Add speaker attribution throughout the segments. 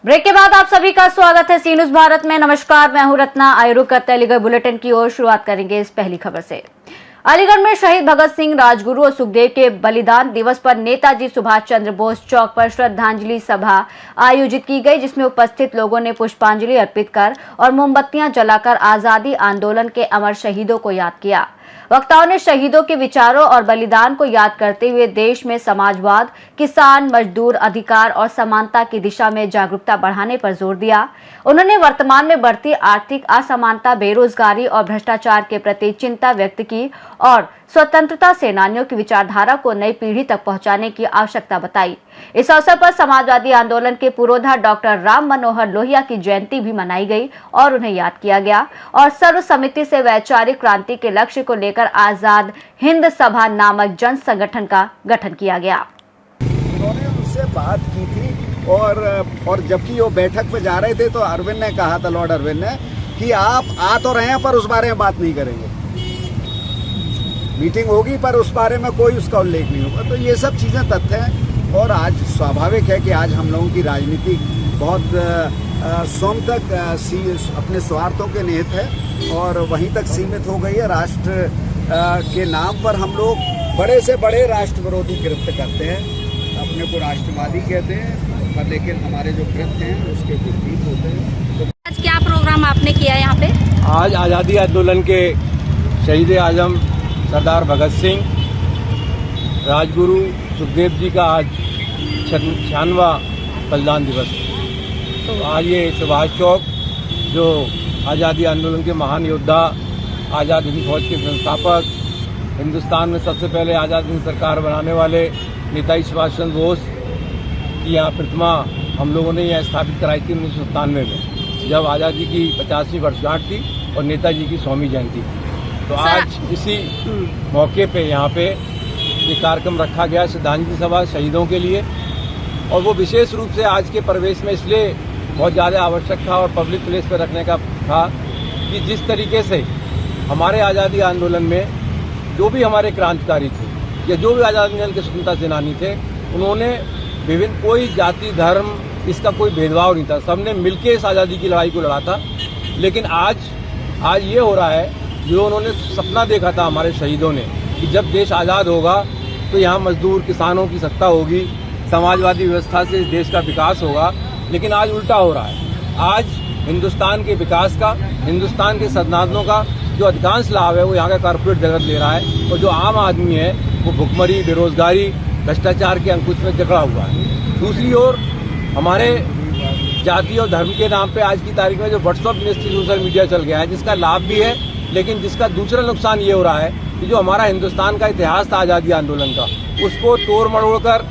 Speaker 1: Break के बाद आप सभी का स्वागत है सी न्यूज भारत में। नमस्कार, मैं हूं रत्ना। आयुरू करते अलीगढ़ बुलेटिन की ओर शुरुआत करेंगे इस पहली खबर से। अलीगढ़ में शहीद भगत सिंह, राजगुरु और सुखदेव के बलिदान दिवस पर नेताजी सुभाष चंद्र बोस चौक पर श्रद्धांजलि सभा आयोजित की गई, जिसमें उपस्थित लोगों ने पुष्पांजलि अर्पित कर और मोमबत्तियां जलाकर आजादी आंदोलन के अमर शहीदों को याद किया। वक्ताओं ने शहीदों के विचारों और बलिदान को याद करते हुए देश में समाजवाद, किसान, मजदूर अधिकार और समानता की दिशा में जागरूकता बढ़ाने पर जोर दिया। उन्होंने वर्तमान में बढ़ती आर्थिक असमानता, बेरोजगारी और भ्रष्टाचार के प्रति चिंता व्यक्त की और स्वतंत्रता सेनानियों की विचारधारा को नई पीढ़ी तक पहुंचाने की आवश्यकता बताई। इस अवसर पर समाजवादी आंदोलन के पुरोधा डॉक्टर राम मनोहर लोहिया की जयंती भी मनाई गई और उन्हें याद किया गया और सर्व समिति से वैचारिक क्रांति के लक्ष्य को लेकर आजाद हिंद सभा नामक जन संगठन का गठन किया गया।
Speaker 2: उन्होंने उनसे बात की थी और जबकि वो बैठक पे जा रहे थे तो अरविंद ने कहा था, लॉर्ड अरविंद ने, कि आप आ तो रहे हैं पर उस बारे में बात नहीं करेंगे। मीटिंग होगी पर उस बारे में कोई उसका उल्लेख नहीं होगा। तो ये सब चीज़ें तथ्य हैं और आज स्वाभाविक है कि आज हम लोगों की राजनीति बहुत स्वयं तक अपने स्वार्थों के निहित है और वहीं तक सीमित हो गई है। राष्ट्र के नाम पर हम लोग बड़े से बड़े राष्ट्र विरोधी कृत्य करते हैं, अपने को राष्ट्रवादी कहते हैं, पर लेकिन हमारे जो कृत्य हैं उसके विपरीत होते हैं। तो
Speaker 1: आज क्या प्रोग्राम आपने किया यहाँ पे?
Speaker 3: आज आज़ादी आंदोलन के शहीद आजम सरदार भगत सिंह, राजगुरु सुखदेव जी का आज 96वां बलिदान दिवस। तो आज ये सुभाष चौक, जो आज़ादी आंदोलन के महान योद्धा, आज़ाद हिंद फौज के संस्थापक, हिंदुस्तान में सबसे पहले आज़ाद हिंद सरकार बनाने वाले नेताजी सुभाष चंद्र बोस की यहाँ प्रतिमा हम लोगों ने यहाँ स्थापित कराई थी 1997 में, जब आज़ादी की 50वीं वर्षगांठ थी और नेताजी की 100वीं जयंती थी। तो आज इसी मौके पे यहाँ पे ये कार्यक्रम रखा गया, श्रद्धांजलि सभा शहीदों के लिए। और वो विशेष रूप से आज के परिवेश में इसलिए बहुत ज़्यादा आवश्यक था और पब्लिक प्लेस पे रखने का था कि जिस तरीके से हमारे आज़ादी आंदोलन में जो भी हमारे क्रांतिकारी थे या जो भी आज़ादी आंदोलन के स्वतंत्रता सेनानी थे, उन्होंने विभिन्न, कोई जाति धर्म इसका कोई भेदभाव नहीं था, सबने मिलकर इस आज़ादी की लड़ाई को लड़ा था। लेकिन आज ये हो रहा है, जो उन्होंने सपना देखा था हमारे शहीदों ने कि जब देश आज़ाद होगा तो यहाँ मजदूर किसानों की सत्ता होगी, समाजवादी व्यवस्था से इस देश का विकास होगा। लेकिन आज उल्टा हो रहा है। आज हिंदुस्तान के विकास का, हिंदुस्तान के संसाधनों का जो अधिकांश लाभ है वो यहाँ का कॉर्पोरेट जगत ले रहा है और जो आम आदमी है वो भुखमरी, बेरोजगारी, भ्रष्टाचार के अंकुश में जकड़ा हुआ है। दूसरी ओर हमारे जाति और धर्म के नाम पे आज की तारीख में जो व्हाट्सएप सोशल मीडिया चल गया है, जिसका लाभ भी है, लेकिन जिसका दूसरा नुकसान ये हो रहा है कि जो हमारा हिंदुस्तान का इतिहास था आज़ादी आंदोलन का, उसको तोड़ मरोड़ कर,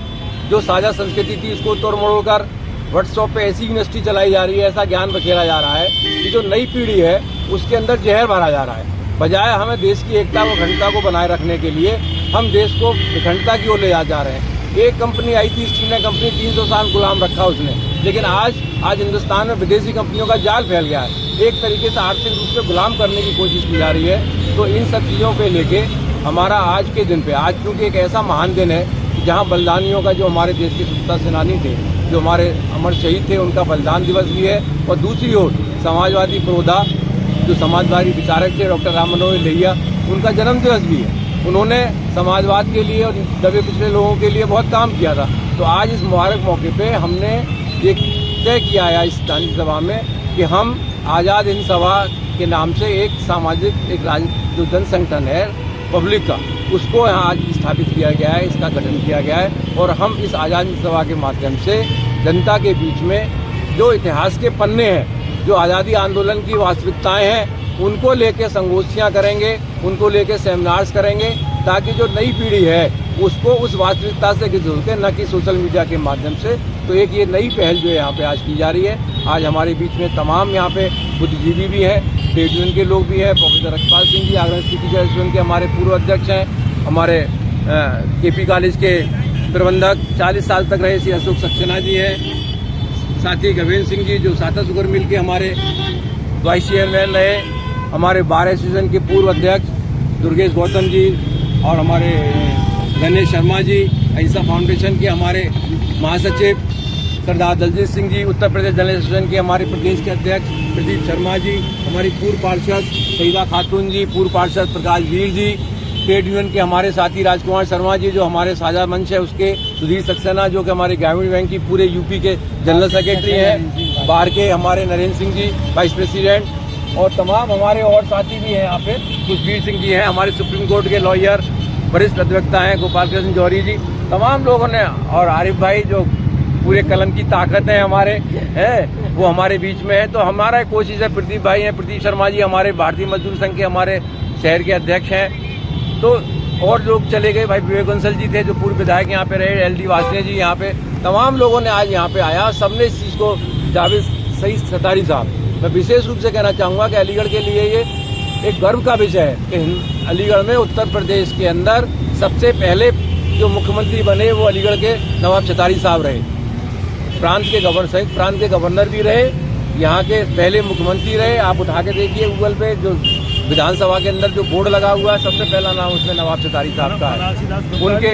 Speaker 3: जो साझा संस्कृति थी उसको तोड़ मरोड़ कर व्हाट्सएप पे ऐसी यूनिवर्सिटी चलाई जा रही है, ऐसा ज्ञान बखेरा जा रहा है कि जो नई पीढ़ी है उसके अंदर जहर भरा जा रहा है। बजाय हमें देश की एकता व अखंडता को बनाए रखने के लिए हम देश को विखंडता की ओर ले जा रहे हैं। एक कंपनी आई थी, ईस्ट इंडिया कंपनी, 300 साल गुलाम रखा उसने, लेकिन आज हिंदुस्तान में विदेशी कंपनियों का जाल फैल गया है। एक तरीके से आर्थिक रूप से गुलाम करने की कोशिश की जा रही है। तो इन सब चीज़ों पे लेके हमारा आज के दिन पे, आज क्योंकि एक ऐसा महान दिन है जहाँ बलिदानियों का, जो हमारे देश के स्वतंत्रता सेनानी थे, जो हमारे अमर शहीद थे, उनका बलिदान दिवस भी है। और दूसरी ओर समाजवादी पुरोधा, जो समाजवादी विचारक थे डॉक्टर राम मनोहर लोहिया, उनका जन्म दिवस भी है। उन्होंने समाजवाद के लिए और दबे पिछड़े लोगों के लिए बहुत काम किया था। तो आज इस मुबारक मौके पे हमने ये तय किया है इस श्रद्धांजलि सभा में कि हम आज़ाद हिंद सभा के नाम से एक सामाजिक, एक जो जन संगठन है पब्लिक का, उसको यहाँ आज स्थापित किया गया है, इसका गठन किया गया है। और हम इस आज़ाद हिंद सभा के माध्यम से जनता के बीच में जो इतिहास के पन्ने हैं, जो आज़ादी आंदोलन की वास्तविकताएं हैं, उनको लेके संगोष्ठियाँ करेंगे, उनको लेके सेमिनार्स करेंगे, ताकि जो नई पीढ़ी है उसको उस वास्तविकता से जुड़ के, न कि सोशल मीडिया के माध्यम से। तो एक ये नई पहल जो है यहाँ पे आज की जा रही है। आज हमारे बीच में तमाम यहाँ पे बुद्धिजीवी भी हैं, ट्रेड यूनियन के लोग भी हैं। Professor Rakshpal Singh ji Agra teacher association के हमारे पूर्व अध्यक्ष हैं, हमारे केपी कॉलेज के प्रबंधक 40 साल तक रहे श्री अशोक सक्सेना जी हैं, साथी गवेंद्र सिंह जी जो साता शुगर मिल के हमारे वाइस चेयरमैन रहे, हमारे बार एसोसिएशन के पूर्व अध्यक्ष दुर्गेश गौतम जी और हमारे गणेश शर्मा जी, अहिंसा फाउंडेशन के हमारे महासचिव सरदार दलजीत सिंह जी, उत्तर प्रदेश जनरल एसोसिएशन के हमारे प्रदेश के अध्यक्ष प्रदीप शर्मा जी, हमारी पूर्व पार्षद शहीदा खातून जी, पूर्व पार्षद प्रकाश वीर जी, ट्रेड यूनियन के हमारे साथी राजकुमार शर्मा जी जो हमारे साझा मंच है उसके, सुधीर सक्सेना जो कि हमारे ग्रामीण बैंक की पूरे यूपी के जनरल सेक्रेटरी हैं, बाहर के हमारे नरेंद्र सिंह जी वाइस प्रेसिडेंट, और तमाम हमारे और साथी भी हैं यहाँ पे, खुशबीर सिंह जी हैं, हमारे सुप्रीम कोर्ट के लॉयर वरिष्ठ अधिवक्ता हैं गोपाल कृष्ण जौहरी जी, तमाम लोगों ने, और आरिफ भाई जो पूरे कलम की ताकत है हमारे हैं, वो हमारे बीच में है। तो हमारा कोशिश है, प्रदीप भाई हैं, प्रदीप शर्मा जी हमारे भारतीय मजदूर संघ के हमारे शहर के अध्यक्ष हैं, तो और लोग चले गए, भाई विवेक बंसल जी थे जो पूर्व विधायक यहाँ पे रहे, LD वासने जी यहाँ पे, तमाम लोगों ने आज यहाँ पे आया, सबने इस चीज़ को, जावेद सईद सतारी साहब, मैं विशेष रूप से कहना चाहूँगा कि अलीगढ़ के लिए ये एक गर्व का विषय है कि अलीगढ़ में उत्तर प्रदेश के अंदर सबसे पहले जो मुख्यमंत्री बने वो अलीगढ़ के नवाब चतारी साहब रहे, प्रांत के गवर्नर सहित प्रांत के गवर्नर भी रहे, यहाँ के पहले मुख्यमंत्री रहे। आप उठा के देखिए गूगल पे, जो विधानसभा के अंदर जो बोर्ड लगा हुआ है सबसे पहला नाम उसमें नवाब चतारी साहब का है, उनके,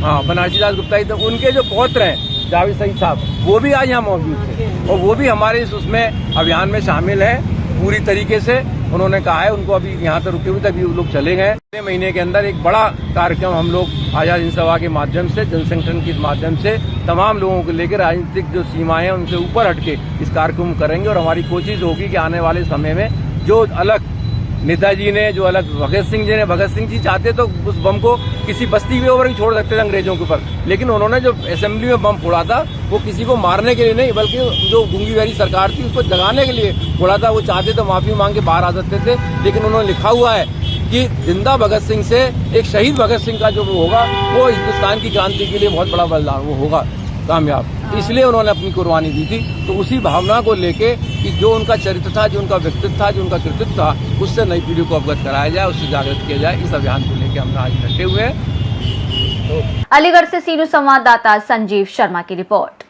Speaker 3: हाँ, बनारसी दास गुप्ता ही, तो उनके जो पौत्र हैं जावेद सईद साहब वो भी आज यहाँ मौजूद थे और वो भी हमारे इस उसमें अभियान में शामिल है पूरी तरीके से। उन्होंने कहा है उनको अभी यहाँ तक रुके हुए तभी वो लोग चले गए। अगले महीने के अंदर एक बड़ा कार्यक्रम हम लोग आज़ाद हिंद सभा के माध्यम से, जनसंगठन के माध्यम से तमाम लोगों को लेकर राजनीतिक जो सीमाएं हैं उनसे ऊपर हटके इस कार्यक्रम करेंगे और हमारी कोशिश होगी कि आने वाले समय में जो अलग नेताजी ने, जो अलग भगत सिंह जी ने, भगत सिंह जी चाहते तो उस बम को किसी बस्ती के ऊपर ही छोड़ सकते थे अंग्रेजों के ऊपर, लेकिन उन्होंने जो असेंबली में बम फोड़ा था वो किसी को मारने के लिए नहीं बल्कि जो गूंगी बहरी सरकार थी उसको जगाने के लिए फोड़ा था। वो चाहते तो माफी मांग के बाहर आ सकते थे, लेकिन उन्होंने लिखा हुआ है कि जिंदा भगत सिंह से एक शहीद भगत सिंह का जो वो होगा वो हिंदुस्तान की क्रांति के लिए बहुत बड़ा बलिदान वो होगा कामयाब, इसलिए उन्होंने अपनी कुर्बानी दी थी। तो उसी भावना को लेके कि जो उनका चरित्र था, जो उनका व्यक्तित्व था, जो उनका कृतित्व था, उससे नई पीढ़ी को अवगत कराया जाए, उससे जागृत किया जाए, इस अभियान को लेकर हम आज डटे हुए हैं।
Speaker 1: अलीगढ़ से सीनू संवाददाता संजीव शर्मा की रिपोर्ट।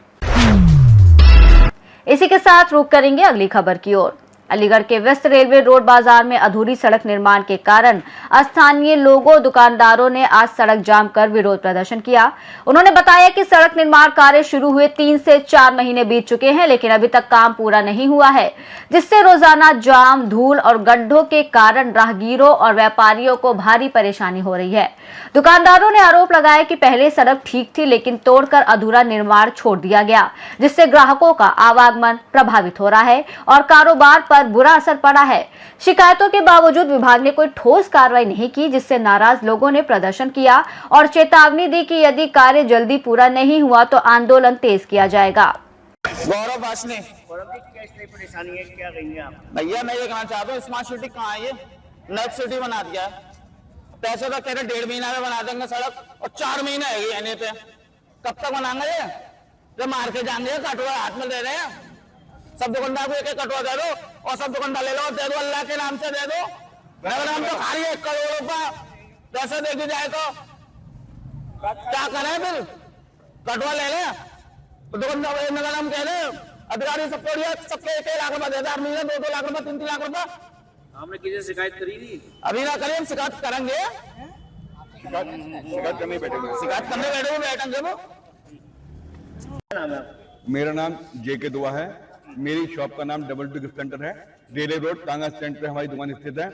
Speaker 1: इसी के साथ रुक करेंगे अगली खबर की ओर। अलीगढ़ के वेस्ट रेलवे रोड बाजार में अधूरी सड़क निर्माण के कारण स्थानीय लोगों, दुकानदारों ने आज सड़क जाम कर विरोध प्रदर्शन किया। उन्होंने बताया कि सड़क निर्माण कार्य शुरू हुए 3 से 4 महीने बीत चुके हैं, लेकिन अभी तक काम पूरा नहीं हुआ है, जिससे रोजाना जाम, धूल और गड्ढों के कारण राहगीरों और व्यापारियों को भारी परेशानी हो रही है। दुकानदारों ने आरोप लगाया कि पहले सड़क ठीक थी, लेकिन तोड़कर अधूरा निर्माण छोड़ दिया गया, जिससे ग्राहकों का आवागमन प्रभावित हो रहा है और कारोबार पर बुरा असर पड़ा है। शिकायतों के बावजूद विभाग ने कोई ठोस कार्रवाई नहीं की, जिससे नाराज लोगों ने प्रदर्शन किया और चेतावनी दी कि यदि कार्य जल्दी पूरा नहीं हुआ तो आंदोलन तेज किया जाएगा।
Speaker 4: गौरव वासने,
Speaker 5: क्या परेशानी है, क्या कहेंगे आप?
Speaker 4: भैया मैं ये कहना चाहता हूँ, स्मार्ट सिटी कहाँ है? ये नेक्स्ट सिटी बना दिया है, पैसे तो कह रहे 1.5 महीना में बना देंगे सड़क और 4 महीने है यानी पे, कब तक बनाएंगे? ये जब मार के जाएंगे, कटुआ हाथ में दे रहे हैं, सब दुकानदार को एक कटुआ दे दो और सब दुकानदार ले लो, दे दो, अल्लाह के नाम से दे दो। अगर हम तो खा रही है 1 करोड़ रुपया पैसे देखी जाए तो क्या करें? फिर कटुआ ले लें तो दुकानदार हम कह रहे अधिकारी सबके 1 लाख रुपया देता है, महीने 2-2 लाख रुपया, 3-3 लाख रुपया।
Speaker 5: हमने किसी शिकायत करी थी?
Speaker 4: अभी ना करें, हम शिकायत करेंगे,
Speaker 2: शिकायत करने
Speaker 4: बैठेंगे वो।
Speaker 6: मेरा नाम JK दुआ है। मेरी शॉप का नाम डबल गिफ्ट सेंटर है। रेलवे रोड टांगा स्टैंड पे हमारी दुकान स्थित है।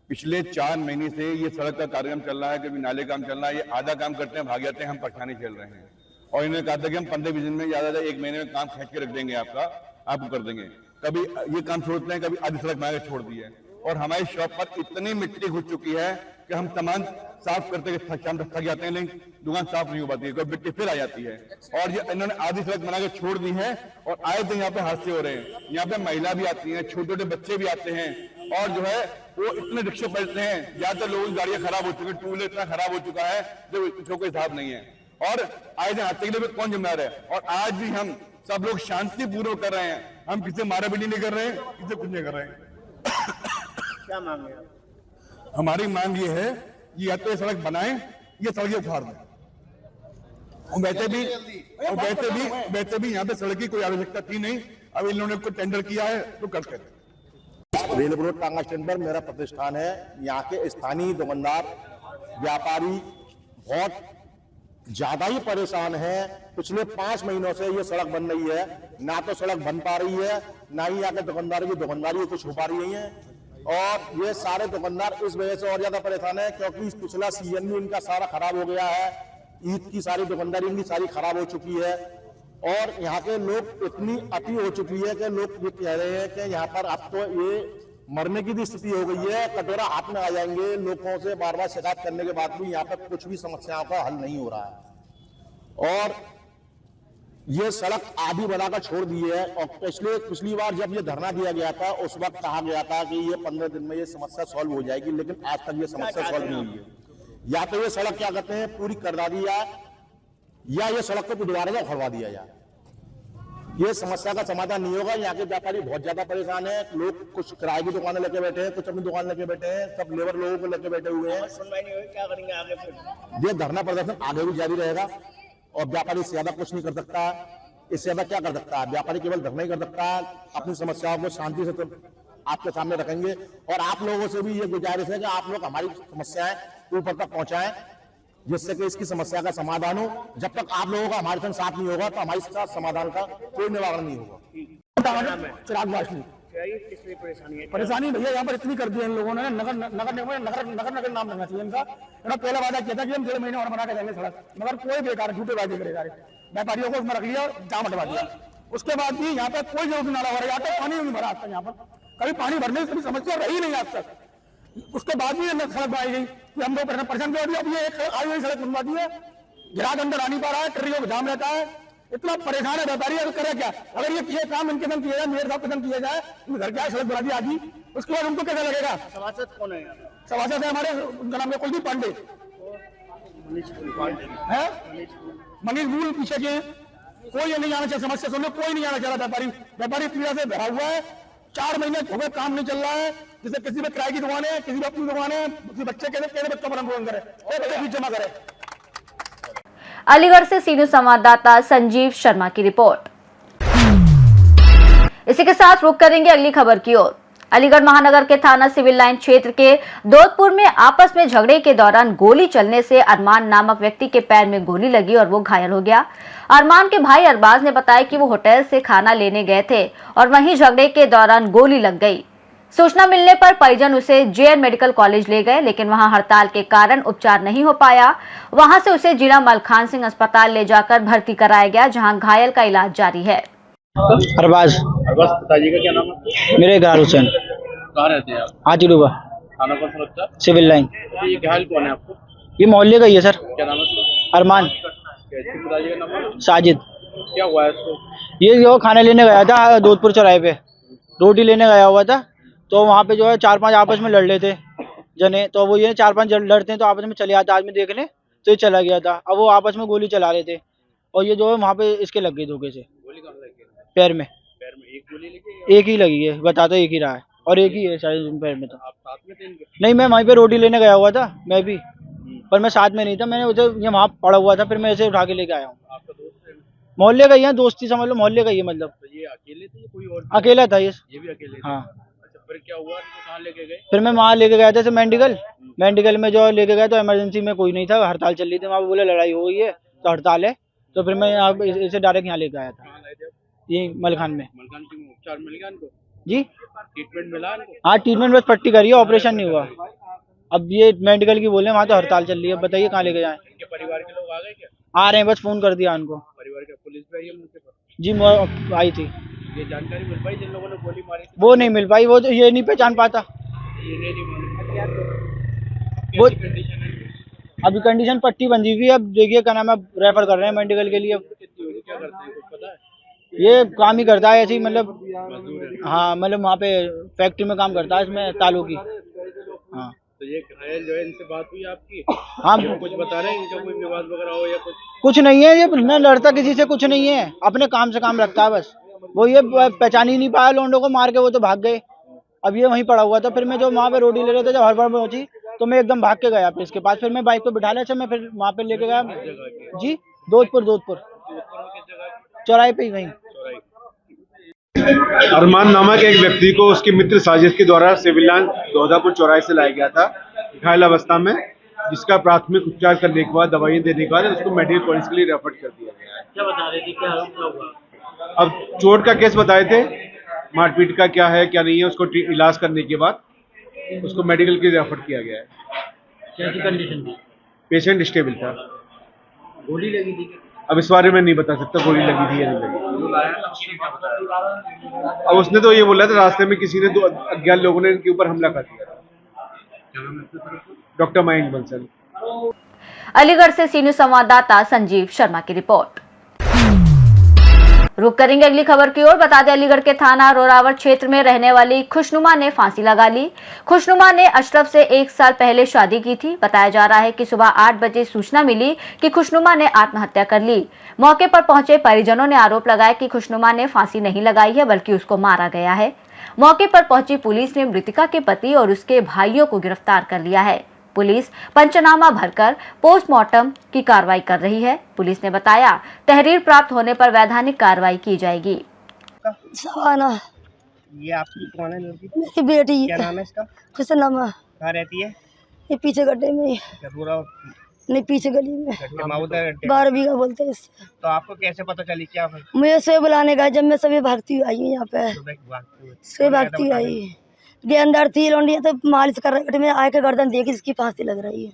Speaker 6: पिछले 4 महीने से ये सड़क का कार्यक्रम चल रहा है, कभी नाले काम चल रहा है, ये आधा काम करते हैं, भाग जाते हैं, हम परेशानी झेल रहे हैं। और इन्होंने कहा था कि हम 15-20 दिन में, ज्यादा 1 महीने में काम खींच के रख देंगे, आपको कर देंगे। कभी ये काम छोड़ते हैं, कभी आधी सड़क बना के छोड़ दी है। और हमारी शॉप पर इतनी मिट्टी घुस चुकी है कि हम सामान साफ करते शाम तक थक जाते हैं, लेकिन दुकान साफ नहीं हो पाती है, कोई मिट्टी फिर आ जाती है। और ये इन्होंने आधी सड़क बना के छोड़ दी है और आए दिन यहाँ पे हादसे हो रहे हैं। यहाँ पे महिला भी आती हैं, छोटे छोटे बच्चे भी आते हैं और जो है वो इतने रिक्शे पलटते हैं, ज्यादातर लोगों की गाड़ियां खराब हो चुकी है, 2 व्हीलर इतना खराब हो चुका है जो इसको कोई हिसाब नहीं है। और आए दिन हादसे के लिए कौन जिम्मेदार है? और आज भी हम सब लोग शांतिपूर्वक कर रहे हैं, हम किसी मारा पीटी नहीं कर रहे हैं, किसी कुछ नहीं कर रहे हैं।
Speaker 5: क्या मांग है?
Speaker 6: हमारी मांग ये है कि या तो ये सड़क बनाएं, ये सड़क उखाड़ दें। और वैसे भी यहाँ पे सड़क की कोई आवश्यकता थी नहीं, अब इन लोगों ने टेंडर किया है तो करते हैं।
Speaker 7: रेलवे रोड टांगा स्टैंड पर मेरा प्रतिष्ठान है। यहाँ के स्थानीय दुकानदार, व्यापारी बहुत ज्यादा ही परेशान है। पिछले 5 महीनों से ये सड़क बन रही है, ना तो सड़क बन पा रही है, ना ही यहाँ के दुकानदारों की दुकानदारी कुछ हो पा रही है। और ये सारे दुकानदार इस वजह से और ज्यादा परेशान है क्योंकि पिछला सीजन भी इनका सारा खराब हो गया है। ईद की सारी दुकानदारी इनकी सारी खराब हो चुकी है और यहाँ के लोग इतनी अति हो चुकी है कि लोग ये कह रहे हैं कि यहाँ पर अब तो ये मरने की भी स्थिति हो गई है। कटोरा हाथ में आ जाएंगे। लोगों से बार बार शिकायत करने के बाद भी यहाँ पर कुछ भी समस्याओं का हल नहीं हो रहा है और ये सड़क आधी बनाकर छोड़ दी है। और पिछली बार जब ये धरना दिया गया था उस वक्त कहा गया था कि ये 15 दिन में ये समस्या सॉल्व हो जाएगी, लेकिन आज तक ये समस्या सॉल्व नहीं हुई है। या तो ये सड़क क्या कहते हैं पूरी करवा दिया या ये सड़क को दोबारा से उखड़वा दिया जाए। ये समस्या का समाधान नहीं होगा। यहाँ के व्यापारी बहुत ज्यादा परेशान है। लोग कुछ किराए की दुकानें लेके बैठे हैं, कुछ अपनी दुकान लेके बैठे हैं, सब लेबर लोगों को लेके बैठे हुए हैं।
Speaker 5: सुनवाई नहीं हुई, क्या करेंगे आगे फिर?
Speaker 7: ये धरना प्रदर्शन आगे भी जारी रहेगा और व्यापारी इससे ज्यादा कुछ नहीं कर सकता। इससे ज्यादा क्या कर सकता है? व्यापारी केवल धरना ही कर सकता है। अपनी समस्याओं को शांति से तो आपके सामने रखेंगे और आप लोगों से भी ये गुजारिश है कि आप लोग हमारी समस्याएं ऊपर तक पहुंचाएं जिससे कि इसकी समस्या का समाधान हो। जब तक आप लोगों का हमारे संग साथ नहीं होगा तो हमारे साथ समाधान का कोई निवारण नहीं होगा।
Speaker 8: चिराग वासनी
Speaker 5: क्या ये किस लिए परेशानी है?
Speaker 8: परेशानी भैया यहाँ पर इतनी कर दी है इन लोगों ने। नगर नगर नाम रखना चाहिए इनका। इन्होंने पहला वादा किया था कि हम 1.5 महीने और बना के देंगे सड़क, मगर कोई बेकार झूठे वादे करेगा। व्यापारियों को उसमें रख लिया और जाम हटवा दिया। उसके बाद भी यहाँ पे कोई जरूरत नाला हो रहा है, यहाँ तक पानी नहीं भरा आज तक। यहाँ पर कभी पानी भरने की समस्या रही नहीं आज तक। उसके बाद भी सड़क बनाई गई कि हम लोग परेशान क्यों? अब ये एक आई हुई सड़क बनवा दी है, ग्राहक अंदर आ नहीं पा रहा है, ट्रियों को जाम रहता है। इतना परेशान है व्यापारी। अगर करे क्या? अगर ये काम इनके संग किया जाए, मेरे साथ किया जाए, घर क्या सड़क बना दी आदमी, उसके बाद उनको कैसा लगेगा?
Speaker 5: सभासद कौन है?
Speaker 8: सभासद है हमारे, उनका नाम है कुलदीप पांडे है, मनीष भूल पीछे के। कोई ये नहीं आना चाहिए, समस्या सुनने कोई नहीं आना चाह रहा। व्यापारी पीड़ा से भरा हुआ है। 4 महीने हो गए, काम नहीं चल रहा है। जैसे किसी में किराए की दुकान है, किसी में अपनी दुकान है, किसी बच्चे कैसे बच्चों पर आंदोलन करे, बच्चे फीस जमा करे।
Speaker 1: अलीगढ़ से सीनियर संवाददाता संजीव शर्मा की रिपोर्ट। इसी के साथ रुक करेंगे अगली खबर की ओर। अलीगढ़ महानगर के थाना सिविल लाइन क्षेत्र के दोदपुर में आपस में झगड़े के दौरान गोली चलने से अरमान नामक व्यक्ति के पैर में गोली लगी और वो घायल हो गया। अरमान के भाई अरबाज ने बताया कि वो होटल से खाना लेने गए थे और वहीं झगड़े के दौरान गोली लग गई। सूचना मिलने पर परिजन उसे जेएन मेडिकल कॉलेज ले गए, लेकिन वहां हड़ताल के कारण उपचार नहीं हो पाया। वहां से उसे जिला मलखान सिंह अस्पताल ले जाकर भर्ती कराया गया, जहां घायल का इलाज जारी है।
Speaker 9: अरबाज
Speaker 3: पिताजी का क्या नाम है?
Speaker 9: मेरे इकरार हुसैन।
Speaker 3: कहाँ रहते हैं आप?
Speaker 9: हाजीडूबा
Speaker 3: थाना कौन सा लगता है?
Speaker 9: Civil line.
Speaker 3: ये घायल कौन है आपको?
Speaker 9: ये मोहल्ले का ही है सर।
Speaker 3: क्या नाम है उसका?
Speaker 9: अरमान
Speaker 3: पिताजी का नाम है?
Speaker 9: साजिद।
Speaker 3: क्या हुआ है इसको?
Speaker 9: ये जो खाना लेने गया था दोदपुर चौराहे पे, रोटी लेने गया हुआ था, तो वहाँ पे जो है 4-5 आपस में लड़ रहे थे जने। तो वो ये 4-5 लड़ते हैं तो आपस में चले आते आदमी देखने, तो ये चला गया था। अब वो आपस में गोली चला रहे थे और ये जो है वहाँ पे इसके लग गई धोखे से।
Speaker 3: गोली कहाँ लगी?
Speaker 9: पैर में।
Speaker 3: पैर में एक गोली लगी?
Speaker 9: एक ही लगी है, बताता एक ही रहा है और एक ही है शायद पैर में। तो
Speaker 3: आप साथ में थे इनके?
Speaker 9: नहीं, मैं वहीं पे रोटी लेने गया हुआ था मैं भी, पर मैं साथ में नहीं था। मैंने उसे ये वहाँ पड़ा हुआ था, फिर मैं ऐसे उठा के लेके आया हूँ।
Speaker 3: आपका दोस्त है?
Speaker 9: मोहल्ले का ही है, दोस्ती समझ लो मोहल्ले का ही है। मतलब
Speaker 3: तो ये अकेले थे या कोई और?
Speaker 9: अकेला था ये
Speaker 3: ये भी अकेले थे?
Speaker 9: हाँ।
Speaker 3: अच्छा, फिर क्या हुआ? इनको कहाँ लेके गए?
Speaker 9: फिर मैं वहाँ लेके गया था मेडिकल में जो लेके गया तो इमरजेंसी में कोई नहीं था, हड़ताल चल रही थी वहाँ पे। बोले लड़ाई हो गई है तो हड़ताल है, तो फिर मैं यहाँ इसे डायरेक्ट यहाँ लेके आया था।
Speaker 3: कहाँ लाए थे आप?
Speaker 9: ये मलखान में।
Speaker 3: मलकान सिंह में उपचार मिल गया इनको?
Speaker 9: जी
Speaker 3: ट्रीटमेंट मिला इनको?
Speaker 9: हाँ, ट्रीटमेंट बस पट्टी करी है, ऑपरेशन नहीं हुआ। अब ये मेडिकल की बोले, वहाँ तो हड़ताल चल रही है। बताइए कहाँ लेके जाएं?
Speaker 3: इनके परिवार के लोग आ गए क्या?
Speaker 9: आ रहे हैं, बस फोन कर दिया उनको।
Speaker 3: परिवार के पुलिस भी आई है मौके पर?
Speaker 9: जी आई थी।
Speaker 3: ये जानकारी मिल पाई जिन लोगों ने गोली मारी थी?
Speaker 9: वो नहीं मिल पाई, वो तो ये नहीं पहचान पाता।
Speaker 3: ये नहीं मालूम।
Speaker 9: वो
Speaker 3: कैसी कंडीशन है?
Speaker 9: अभी कंडीशन पट्टी बंधी हुई है। अब देखिए क्या नाम है, रेफर कर रहे हैं मेडिकल के लिए।
Speaker 3: कितनी होगी? क्या करते हैं कुछ पता है?
Speaker 9: ये काम ही करता है ऐसे ही, मतलब
Speaker 3: मजदूर है?
Speaker 9: हाँ, मतलब वहाँ पे फैक्ट्री में काम करता है, इसमें तालों की। हाँ
Speaker 3: तो ये घायल जो है, इनसे बात हुई आपकी?
Speaker 9: हाँ,
Speaker 3: ये कुछ बता रहे हैं इनका कोई विवाद वगैरह हो या
Speaker 9: कुछ नहीं है। ये न लड़ता किसी से, कुछ नहीं है, अपने काम से काम रखता है बस। वो ये पहचान ही नहीं पाया लोंडो को मार के, वो तो भाग गए। अब ये वहीं पड़ा हुआ था। फिर मैं जो वहाँ पे रोटी ले रहे थे, जब हड़बड़ में पहुंची तो मैं एकदम भाग के गया फिर इसके पास। फिर मैं बाइक पे बिठा लिया, अच्छा मैं फिर वहाँ पे लेके गया। जी दोदपुर चौराहे पे ही वहीं।
Speaker 10: अरमान नामक एक व्यक्ति को उसके मित्र साजिद के द्वारा सिविल लाइन दोदापुर चौराहे से लाया गया था घायल अवस्था में, जिसका प्राथमिक उपचार करने के बाद दवाइयाँ देने के बाद उसको मेडिकल कॉलेज के लिए रेफर कर दिया गया है।
Speaker 5: क्या बता रहे थे, क्या हुआ?
Speaker 10: अब चोट का केस बताए थे, मारपीट का क्या है क्या नहीं है, उसको इलाज करने के बाद उसको मेडिकल के लिए रेफर किया गया है।
Speaker 5: कैसी कंडीशन थी?
Speaker 10: पेशेंट स्टेबल था।
Speaker 5: गोली लगी थी?
Speaker 10: अब इस बारे में नहीं बता सकता गोली लगी थी या नहीं लगी। अब उसने तो ये बोला था रास्ते में किसी ने 2 अज्ञात लोगों ने इनके ऊपर हमला कर दिया था। डॉक्टर मयंक बंसल।
Speaker 1: अलीगढ़ से सी न्यूज संवाददाता संजीव शर्मा की रिपोर्ट। रुक करेंगे अगली खबर की ओर। बता दें, अलीगढ़ के थाना रोरावट क्षेत्र में रहने वाली खुशनुमा ने फांसी लगा ली। खुशनुमा ने अशरफ से 1 साल पहले शादी की थी। बताया जा रहा है कि सुबह 8 बजे सूचना मिली कि खुशनुमा ने आत्महत्या कर ली। मौके पर पहुंचे परिजनों ने आरोप लगाया कि खुशनुमा ने फांसी नहीं लगाई है बल्कि उसको मारा गया है। मौके पर पहुंची पुलिस ने मृतका के पति और उसके भाइयों को गिरफ्तार कर लिया है। पुलिस पंचनामा भरकर पोस्टमार्टम की कार्रवाई कर रही है। पुलिस ने बताया तहरीर प्राप्त होने पर वैधानिक कार्रवाई की जाएगी।
Speaker 11: सवाना,
Speaker 5: ये आपकी कौन है लड़की?
Speaker 11: मेरी बेटी
Speaker 5: क्या
Speaker 11: है।
Speaker 5: नाम है इसका?
Speaker 11: खुशनुमा।
Speaker 5: कहाँ रहती है?
Speaker 11: ये पीछे गड्ढे में,
Speaker 5: पूरा
Speaker 11: नहीं पीछे गली में,
Speaker 5: गड्ढे में, उधर गड्ढे में।
Speaker 11: 12 बीघा बोलते हैं इससे।
Speaker 5: तो आपको कैसे पता चली क्या हुआ?
Speaker 11: मुझे सुबह बुलाने गए जब मैं सभी भागती हुई आई हूँ यहाँ पे।
Speaker 5: सुबह की बात हुई।
Speaker 11: सुबह भागती हुई आई ये अंदर थी लौंडिया तो मालिश कर रही मैं आके गर्दन देखी इसकी फांसी लग रही है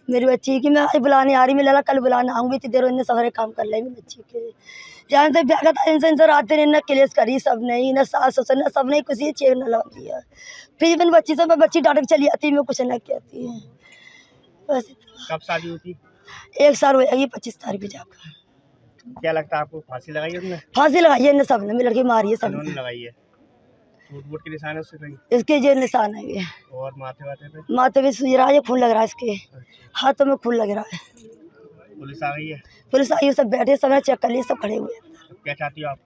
Speaker 11: मेरी बच्ची की। मैं आज बुलाने आ रही, मैं लगा कल बुलाने आऊंगी, इतनी देर इन्हें सवेरे काम कर ले मेरी बच्ची के जहाँ से ब्याह था इनसे रात दिन इन्हें क्लेश करी सब नहीं, न सास ससुर न सब नहीं किसी चेक न लगा दिया। फिर मैंने बच्ची से मैं बच्ची डांट के चली आती, मैं कुछ न कहती है बस।
Speaker 5: कब शादी हुई थी?
Speaker 11: 1 साल हो जाएगी 25 तारीख को जाकर।
Speaker 5: क्या लगता है आपको फांसी लगाई है उसने?
Speaker 11: फांसी लगाई है इन्हें सब ने, मेरी लड़की मारी है सब
Speaker 5: उन्होंने
Speaker 11: ने।
Speaker 5: लगाई है। चोट के निशान है उससे कहीं?
Speaker 11: इसके जो निशान है ये,
Speaker 5: और माथे वाथे पे?
Speaker 11: माथे पे सूज रहा है, खून लग रहा है इसके हाथों में, खून लग रहा है।
Speaker 5: पुलिस आ गई है?
Speaker 11: पुलिस आई, सब बैठे, सब चेक कर लिए, सब खड़े हुए।
Speaker 5: तो क्या चाहती हो आप?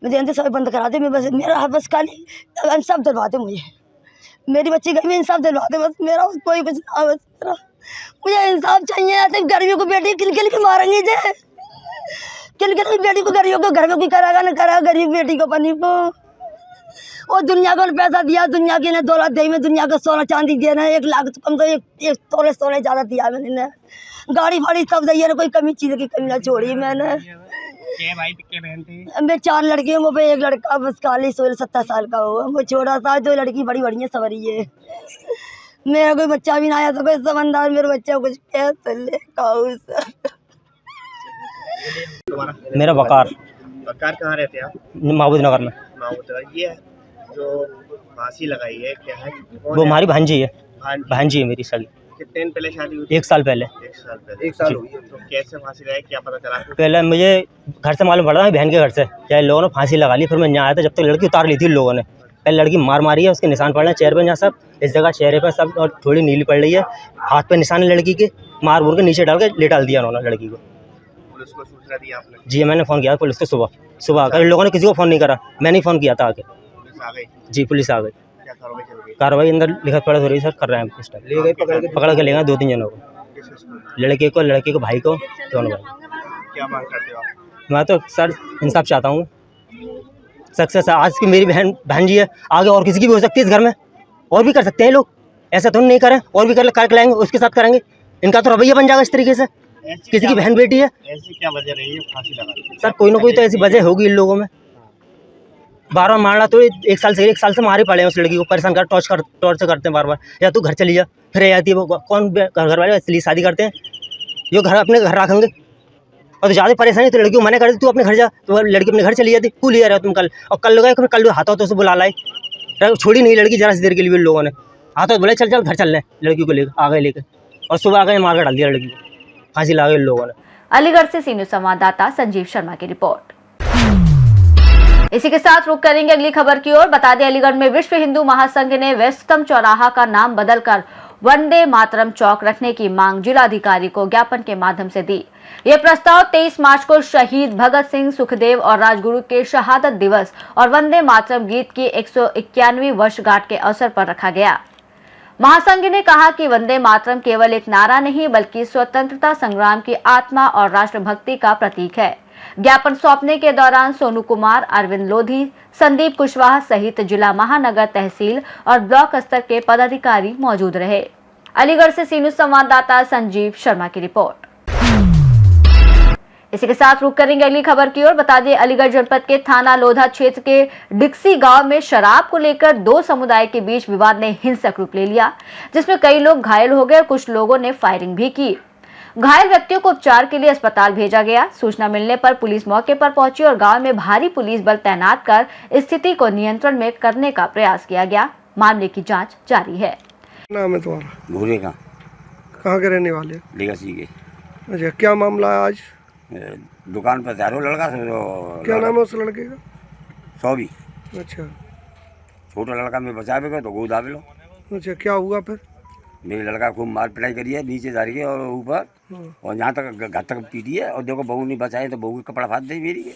Speaker 11: मैं जानते सब बंद करा दे, मैं बस मेरा बस खाली इंसाफ दिलवा दे मुझे, मेरी बच्ची गई, मैं इंसाफ दिलवा दे बस, मेरा कोई कुछ ना, बस मेरा मुझे इंसाफ चाहिए। ऐसे गरीबों को बेटी किल किल के मारेंगे जे, किल किल की बेटी को गरीबों को घर में कोई करागा न करा, गरीब बेटी को बनी को और दुनिया को पैसा दिया, दुनिया की ने दौलत दी, में दुनिया को सोना चांदी दिया ना, 1 लाख कम तो एक तोले सोने ज़्यादा दिया मैंने, गाड़ी फाड़ी सब दी है, कोई कमी चीज़ की कमी ना छोड़ी मैंने।
Speaker 5: क्या भाई क्या बहन थी?
Speaker 11: मैं 4 लड़के हैं, वो पे 1 लड़का बस खाली 16-17 साल का हुआ, वो छोटा सा, 2 लड़की बड़ी बड़ी है सवरी है। मेरा कोई बच्चा भी ना आया तो कोई समझदार मेरे बच्चे को कुछ कह तो ले
Speaker 12: मेरा वकार
Speaker 5: कहाँ रहते हैं आप?
Speaker 12: महबूब नगर में।
Speaker 5: ये जो फांसी लगाई है क्या है?
Speaker 12: वो हमारी भांजी है, भांजी है मेरी सगी।
Speaker 5: कितने दिन पहले शादी हुई थी?
Speaker 12: 1 साल पहले।
Speaker 5: 1 साल पहले। 1 साल हुई है। तो कैसे फांसी लगाई, क्या पता चला आपको?
Speaker 12: पहले मुझे घर से मालूम पड़ा था, बहन के घर से, क्या इन लोगों ने फांसी लगा ली। फिर मैं यहाँ आया था, जब तक लड़की उतार ली थी उन लोगों ने। पहले लड़की मार मारी है, उसके निशान पड़ रहे हैं चेहरे पे, यहाँ सब इस जगह चेहरे पे सब, और थोड़ी नीली पड़ रही है, हाथ पे निशान है लड़की के, मार बोल के नीचे डाल के लेटाल दिया उन्होंने लड़की को।
Speaker 5: पुलिस को सूचना दी आपने?
Speaker 12: जी मैंने फ़ोन किया पुलिस को सुबह आकर, इन लोगों ने किसी को फ़ोन नहीं करा, मैंने ही फ़ोन किया था आके।
Speaker 5: पुलिस आ गई?
Speaker 12: जी पुलिस आ गई।
Speaker 5: क्या कार्रवाई चल रही है?
Speaker 12: कार्रवाई अंदर लिखत पढ़त हो रही है सर, कर रहे हैं इस टाइम। पकड़ के ले गए 2-3 जनों को, लड़के को भाई को, दोनों भाई।
Speaker 5: क्या मांग करते हो आप?
Speaker 12: मैं तो सर इंसाफ चाहता हूँ, सक्सेस। आज की मेरी बहन जी है, आगे और किसी की भी हो सकती है इस घर में, और भी कर सकते हैं लोग, ऐसा तो नहीं करें, और भी कर लाएंगे, उसके साथ करेंगे। इनका तो रवैया बन जाएगा इस तरीके से, किसी की बहन बेटी है।
Speaker 5: ऐसी क्या वजह रही है फांसी लगाने?
Speaker 12: सर कोई ना कोई तो ऐसी वजह होगी इन लोगों में, बार मारना तो 1 साल से मारे पड़े हैं उस लड़की को, परेशान कर टॉर्चर करते हैं बार, या तू घर चली जा, फिर जाती है वो। कौन घर वाले इसलिए शादी करते हैं, जो घर अपने घर रखेंगे, और तो ज़्यादा परेशानी तो लड़की को मना कर, तू अपने घर जा, तो लड़की अपने घर चली जाती, क्यों लिया रहे हो तुम कल, और कल गए कल हाथों तो उसे बुला लाए, छोड़ी नहीं लड़की जरा सी देर के लिए, लोगों ने हाथों बोले चल घर चल रहे लड़की को लेकर, आ गए लेकर, और सुबह आ गए मार कर डाल दिया लड़की को, फांसी लगा गई लोगों ने।
Speaker 1: अलीगढ़ से सी न्यूज संवाददाता संजीव शर्मा की रिपोर्ट। इसी के साथ रुक करेंगे अगली खबर की ओर। बता दें, अलीगढ़ में विश्व हिंदू महासंघ ने वेस्टकम चौराहा का नाम बदलकर वंदे मातरम चौक रखने की मांग जिलाधिकारी को ज्ञापन के माध्यम से दी। यह प्रस्ताव 23 मार्च को शहीद भगत सिंह, सुखदेव और राजगुरु के शहादत दिवस और वंदे मातरम गीत की 151वीं वर्षगांठ के अवसर पर रखा गया। महासंघ ने कहा कि वंदे मातरम केवल एक नारा नहीं बल्कि स्वतंत्रता संग्राम की आत्मा और राष्ट्रभक्ति का प्रतीक है। ज्ञापन सौंपने के दौरान सोनू कुमार, अरविंद लोधी, संदीप कुशवाहा सहित जिला, महानगर, तहसील और ब्लॉक स्तर के पदाधिकारी मौजूद रहे। अलीगढ़ से सी न्यूज़ संवाददाता संजीव शर्मा की रिपोर्ट। इसी के साथ रुक करेंगे अगली खबर की ओर। बता दें, अलीगढ़ जनपद के थाना लोधा क्षेत्र के डिक्सी गांव में शराब को लेकर दो समुदाय के बीच विवाद ने हिंसक रूप ले लिया, जिसमें कई लोग घायल हो गए और कुछ लोगों ने फायरिंग भी की। घायल व्यक्तियों को उपचार के लिए अस्पताल भेजा गया। सूचना मिलने पर पुलिस मौके पर पहुंची और गांव में भारी पुलिस बल तैनात कर स्थिति को नियंत्रण में करने का प्रयास किया गया। मामले की जांच जारी है।
Speaker 13: नाम है तुम्हारा?
Speaker 14: भूरे का।
Speaker 13: कहाँ के रहने वाले?
Speaker 14: लेगासी के।
Speaker 13: अच्छा, क्या मामला है आज?
Speaker 14: दुकान पर चारों लड़का
Speaker 13: क्या नाम है उस लड़के का?
Speaker 14: सौबी।
Speaker 13: अच्छा,
Speaker 14: छोटा लड़का में बचावे गए तो गोद आवे लो।
Speaker 13: अच्छा, क्या हुआ फिर?
Speaker 14: मेरे लड़का खूब मार पिटाई करी है, नीचे जा रही है और ऊपर, और यहाँ तक घर तक पीटी है। और देखो बहू नहीं बचाए तो बहू का कपड़ा फाड़ दे मेरी के।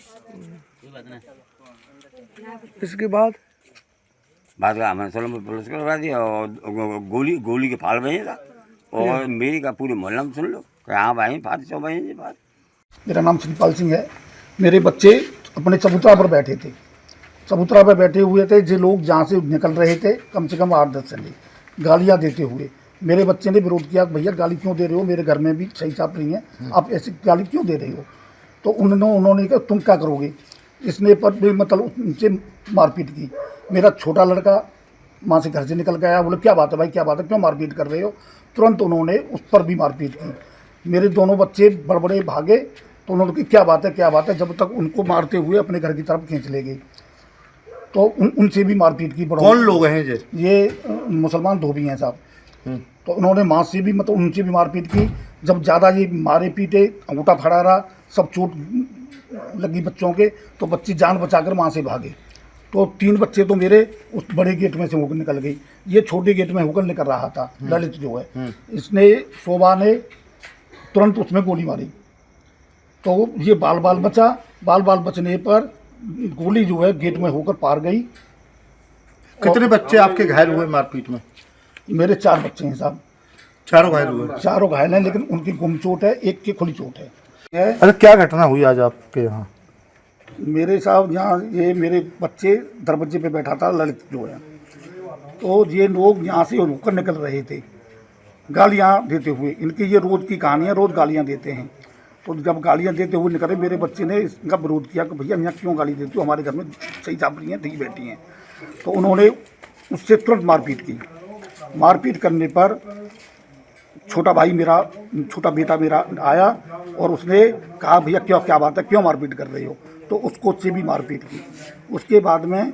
Speaker 13: इसके बाद
Speaker 14: हमने सोलह में पुलिस को लगा दिया और गोली के फाड़ बहे था। और मेरी का पूरे मोहल्ला में सुन लो हाँ भाई फाड़ सौ बहे फाड़।
Speaker 8: मेरा नाम श्रीपाल सिंह है। मेरे बच्चे अपने चबूतरा पर बैठे थे। चबूतरा पर बैठे हुए थे। जो लोग जहाँ से निकल रहे थे कम से कम 8-10 जने गालियाँ देते हुए मेरे बच्चे ने विरोध किया, भैया गाली क्यों दे रहे हो, मेरे घर में भी सही चाप रही हैं, आप ऐसी गाली क्यों दे रहे हो। तो उन्होंने कहा तुम क्या करोगे। इसने पर भी मतलब उनसे मारपीट की। मेरा छोटा लड़का माँ से घर से निकल गया। बोले क्या बात है भाई, क्या बात है, क्यों मारपीट कर रहे हो। तुरंत उन्होंने उस पर भी मारपीट की। मेरे दोनों बच्चे बड़बड़े भागे तो उन्होंने कहा क्या बात है, क्या बात है, जब तक उनको मारते हुए अपने घर की तरफ खींच ले गए। तो उनसे भी मारपीट की।
Speaker 7: कौन लोग हैं
Speaker 8: ये मुसलमान धोबी हैं साहब। तो उन्होंने माँ से भी मतलब उनसे भी मारपीट की। जब ज़्यादा ये मारे पीटे, अंगूठा फड़ा रहा, सब चोट लगी बच्चों के, तो बच्चे जान बचाकर वहाँ से भागे। तो 3 बच्चे तो मेरे उस बड़े गेट में से होकर निकल गई। ये छोटे गेट में होकर निकल रहा था ललित जो है। इसने शोभा ने तुरंत उसमें गोली मारी। तो ये बाल बाल बचने पर गोली जो है गेट में होकर पार गई।
Speaker 7: कितने बच्चे आपके घायल हुए मारपीट में?
Speaker 8: मेरे 4 बच्चे हैं साहब।
Speaker 7: चारों घायल हुए?
Speaker 8: चारों घायल हैं, लेकिन उनकी गुम चोट है, एक की खुली चोट है।
Speaker 7: अरे क्या घटना हुई आज आपके यहाँ?
Speaker 8: मेरे साहब यहाँ ये मेरे बच्चे दरवाजे पे बैठा था ललित जो है। तो ये लोग यहाँ से होकर निकल रहे थे गालियाँ देते हुए। इनकी ये रोज़ की कहानी है, रोज़ गालियाँ देते हैं। तो जब गालियाँ देते हुए निकले, मेरे बच्चे ने इसका विरोध किया कि भैया यहाँ क्यों गाली देते हो, हमारे घर में सही चाप रही हैं, ठीक बैठी हैं। तो उन्होंने उससे तुरंत मारपीट की। मारपीट करने पर छोटा बेटा मेरा आया और उसने कहा भैया क्या बात है, क्यों मारपीट कर रहे हो। तो उसको से भी मारपीट की। उसके बाद में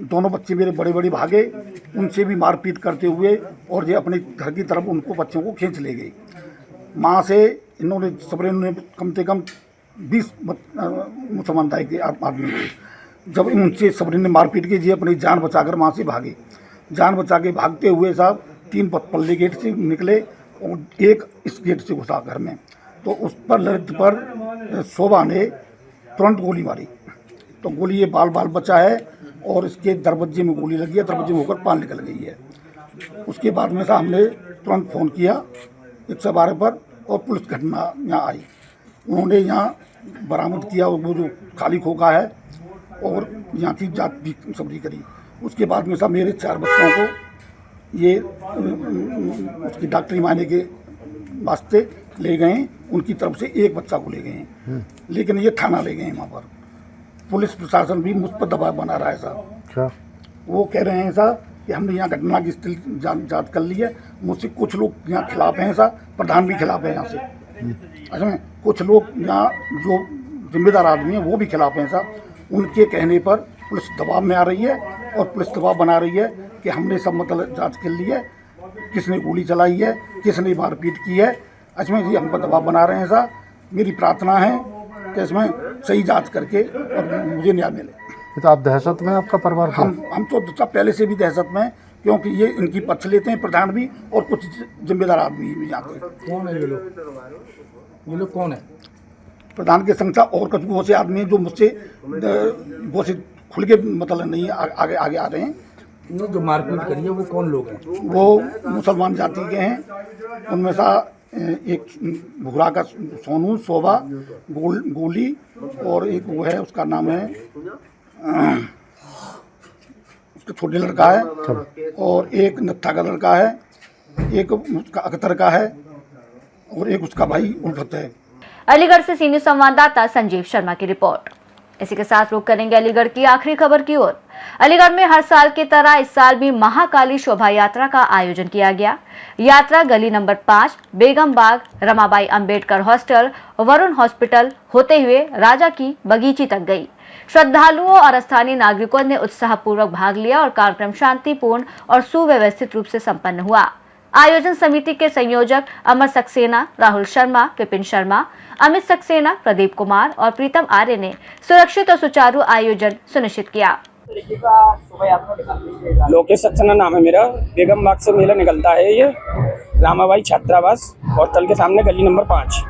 Speaker 8: दोनों बच्चे मेरे बड़े भागे, उनसे भी मारपीट करते हुए और ये अपने घर की तरफ उनको बच्चों को खींच ले गए। माँ से इन्होंने सबरे ने कम से कम 20 मुसलमान दाई के आदमी थे। जब उनसे सबरे ने मारपीट की, ये अपनी जान बचाकर वहाँ से भागे। जान बचा के भागते हुए साहब 3 पल्ले गेट से निकले और एक इस गेट से घुसा घर में। तो उस पर ललित पर शोभा ने तुरंत गोली मारी। तो गोली ये बाल बचा है और इसके दरवाजे में गोली लगी है, दरवाजे में होकर पान निकल गई है। उसके बाद में साहब हमने तुरंत फ़ोन किया 112 पर और पुलिस घटना यहाँ आई। उन्होंने यहाँ बरामद किया वो जो खाली खोखा है और यहाँ की जांच भी सबरी करी। उसके बाद में साहब मेरे 4 बच्चों को ये उसकी डॉक्टरी मायने के वास्ते ले गए। उनकी तरफ से एक बच्चा को ले गए हैं, लेकिन ये थाना ले गए हैं। वहाँ पर पुलिस प्रशासन भी मुझ पर दबाव बना रहा है साहब। वो कह रहे हैं साहब कि हमने यहाँ घटना की स्थिति जांच कर ली है। मुझसे कुछ लोग यहाँ खिलाफ हैं साहब, प्रधान भी खिलाफ है यहाँ से। अच्छा में कुछ लोग यहाँ जो जिम्मेदार आदमी हैं वो भी खिलाफ हैं साहब। उनके कहने पर पुलिस दबाव में आ रही है और पुलिस दबाव बना रही है कि हमने सब मतलब जाँच कर ली है, किसने गोली चलाई है, किसने मारपीट की है। इसमें ये हम पर दबाव बना रहे हैं साहब। मेरी प्रार्थना है कि इसमें सही जांच करके और मुझे न्याय मिले।
Speaker 7: तो आप दहशत में, आपका परिवार?
Speaker 8: हम तो पहले से भी दहशत में, क्योंकि ये इनकी पक्ष लेते हैं प्रधान भी और कुछ जिम्मेदार आदमी भी यहाँ के।
Speaker 15: कौन है ये लोग कौन है?
Speaker 8: प्रधान के संख्या और कुछ वो से आदमी हैं जो मुझसे वो से खुल के मतलब नहीं आगे आ रहे हैं।
Speaker 15: जो मारपीट करी है वो कौन लोग हैं?
Speaker 8: वो मुसलमान जाति के हैं। उनमें से एक भूरा का सोनू, शोभा, गोली और एक वो है, उसका नाम है उसका छोटे लड़का है और एक नत्था का लड़का है एक उसका अख्तर का है और एक उसका भाई उल्फत है।
Speaker 1: अलीगढ़ से सीनियर संवाददाता संजीव शर्मा की रिपोर्ट। इसी के साथ रुक करेंगे अलीगढ़ की आखिरी खबर की ओर। अलीगढ़ में हर साल की तरह इस साल भी महाकाली शोभा यात्रा का आयोजन किया गया। यात्रा गली नंबर 5, बेगम बाग, रमाबाई अंबेडकर हॉस्टल, वरुण हॉस्पिटल होते हुए राजा की बगीची तक गई। श्रद्धालुओं और स्थानीय नागरिकों ने उत्साहपूर्वक भाग लिया और कार्यक्रम शांतिपूर्ण और सुव्यवस्थित रूप से संपन्न हुआ। आयोजन समिति के संयोजक अमर सक्सेना, राहुल शर्मा, विपिन शर्मा, अमित सक्सेना, प्रदीप कुमार और प्रीतम आर्य ने सुरक्षित और सुचारू आयोजन सुनिश्चित किया।
Speaker 8: लोकेश सक्सेना नाम है मेरा। बेगम बाग से मेला निकलता है ये रामाबाई छात्रावास हॉस्टल के सामने गली नंबर 5।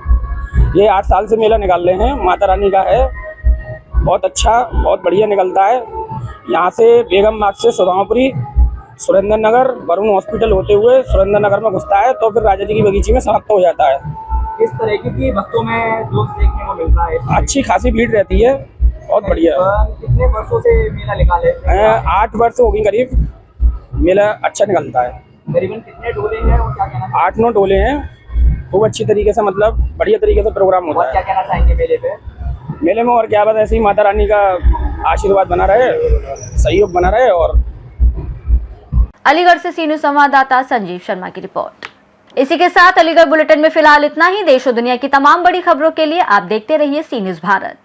Speaker 8: ये 8 साल से मेला निकाल रहे हैं। माता रानी का है, बहुत अच्छा, बहुत बढ़िया निकलता है। यहाँ से बेगम बाग से सुदामापुरी, सुरेंद्र नगर, वरुण हॉस्पिटल होते हुए सुरेंद्र नगर में घुसता है तो फिर राजा जी की बगीची में समाप्त हो जाता है।
Speaker 16: इस तरह की भक्तों में जोश देखने को मिलता है।
Speaker 8: अच्छी खासी भीड़ रहती है, बहुत बढ़िया।
Speaker 16: कितने वर्षों से मेला निकाले?
Speaker 8: 8 वर्ष हो गई करीब। मेला अच्छा निकलता है।
Speaker 16: करीबन कितने डोले हैं और क्या कहना?
Speaker 8: 8-9 डोले हैं। खूब अच्छी तरीके से, मतलब बढ़िया तरीके से प्रोग्राम होता है।
Speaker 16: क्या कहना चाहेंगे मेले पे?
Speaker 8: मेले में और क्या बात, ऐसे ही माता रानी का आशीर्वाद बना रहे, सहयोग बना रहे। और
Speaker 1: अलीगढ़ से सीनियर संवाददाता संजीव शर्मा की रिपोर्ट। इसी के साथ अलीगढ़ बुलेटिन में फिलहाल इतना ही। देश और दुनिया की तमाम बड़ी खबरों के लिए आप देखते रहिए सी न्यूज़ भारत।